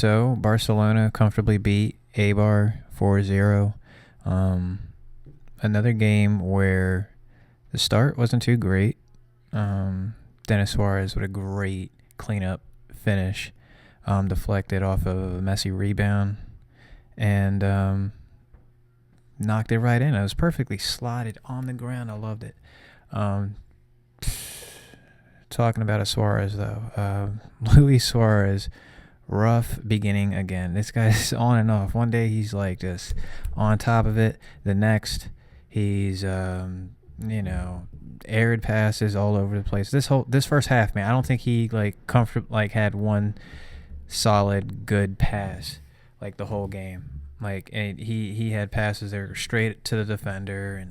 So Barcelona comfortably beat Eibar 4-0. Um, Another game where the start wasn't too great. Dennis Suarez with a great cleanup finish, deflected off of a Messi rebound, and knocked it right in. It was perfectly slotted on the ground. I loved it. Um, Talking about a Suarez, though. Luis Suarez, rough beginning again. This guy's on and off. One day he's like just on top of it. The next, he's, arid passes all over the place. This first half, man, I don't think he had one solid good pass like the whole game. And he had passes that were straight to the defender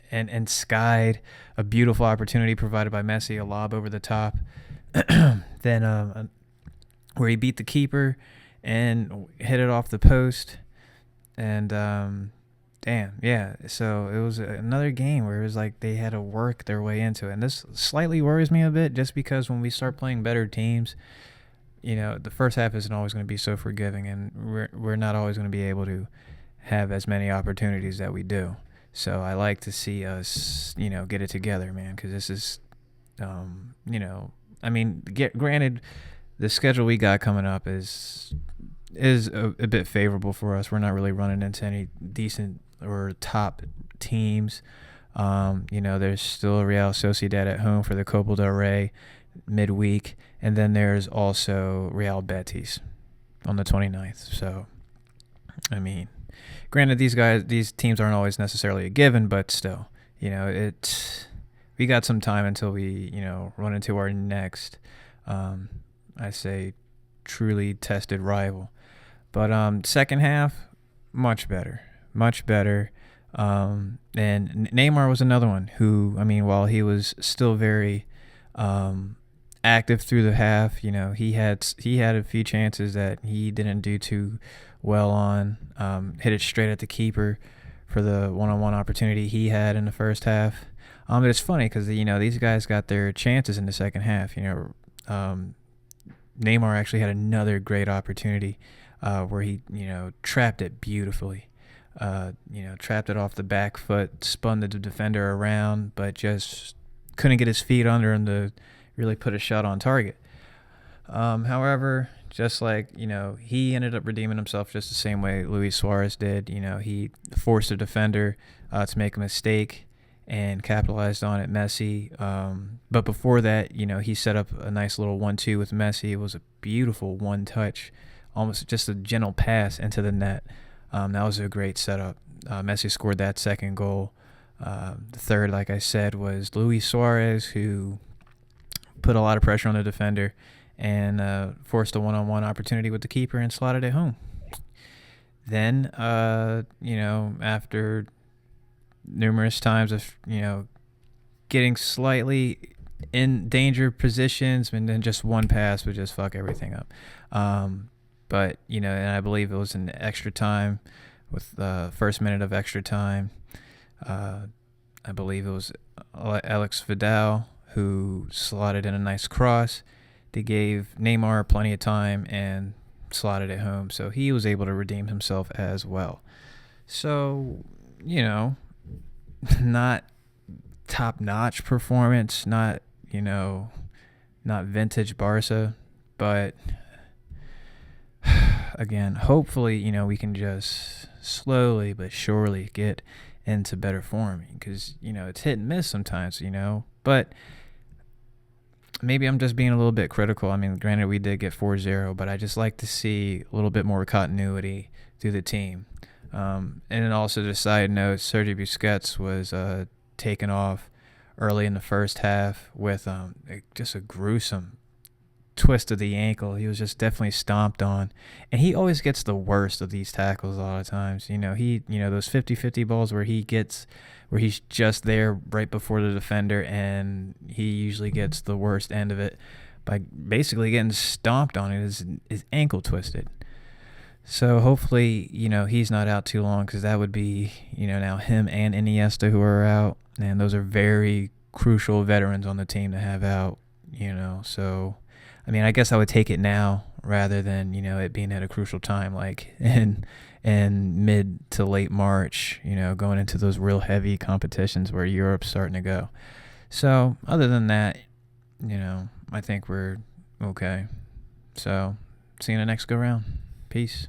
and skied a beautiful opportunity provided by Messi, a lob over the top. Then where he beat the keeper and hit it off the post. And so it was another game where it was like they had to work their way into it. And this slightly worries me a bit, just because when we start playing better teams, the first half isn't always going to be so forgiving, and we're not always going to be able to have as many opportunities that we do. So I like to see us, get it together, man, because this is, granted, the schedule we got coming up is a bit favorable for us. We're not really running into any decent or top teams. There's still Real Sociedad at home for the Copa del Rey midweek, and then there's also Real Betis on the 29th. So, granted, these teams aren't always necessarily a given, but still, we got some time until we, run into our next, I say, truly tested rival. But second half, much better. And Neymar was another one who, while he was still very active through the half, he had a few chances that he didn't do too well on. Hit it straight at the keeper for the one-on-one opportunity he had in the first half. But it's funny because these guys got their chances in the second half. Neymar actually had another great opportunity where he trapped it beautifully. Trapped it off the back foot, spun the defender around, but just couldn't get his feet under him to really put a shot on target. However, just like, he ended up redeeming himself just the same way Luis Suarez did. He forced a defender to make a mistake and capitalized on it, Messi. But before that, he set up a nice little 1-2 with Messi. It was a beautiful one-touch, almost just a gentle pass into the net. That was a great setup. Messi scored that second goal. The third, like I said, was Luis Suarez, who put a lot of pressure on the defender and forced a one-on-one opportunity with the keeper and slotted it home. Then, after numerous times of, getting slightly in danger positions, and then just one pass would just fuck everything up. But, and I believe it was in extra time with the first minute of extra time. I believe it was Alex Vidal who slotted in a nice cross. They gave Neymar plenty of time and slotted it home. So he was able to redeem himself as well. So, not top-notch performance, not vintage Barca, but again, hopefully, we can just slowly but surely get into better form, because, it's hit and miss sometimes, but maybe I'm just being a little bit critical. Granted, we did get 4-0, but I just like to see a little bit more continuity through the team. And then also, the side note, Sergio Busquets was taken off early in the first half with just a gruesome twist of the ankle. He was just definitely stomped on, and he always gets the worst of these tackles a lot of times. Those 50-50 balls where he's just there right before the defender, and he usually gets the worst end of it by basically getting stomped on. His ankle twisted. So hopefully, he's not out too long, because that would be, now him and Iniesta who are out, and those are very crucial veterans on the team to have out, So, I guess I would take it now rather than, it being at a crucial time, like in mid to late March, going into those real heavy competitions where Europe's starting to go. So other than that, I think we're okay. So see you in the next go round. Peace.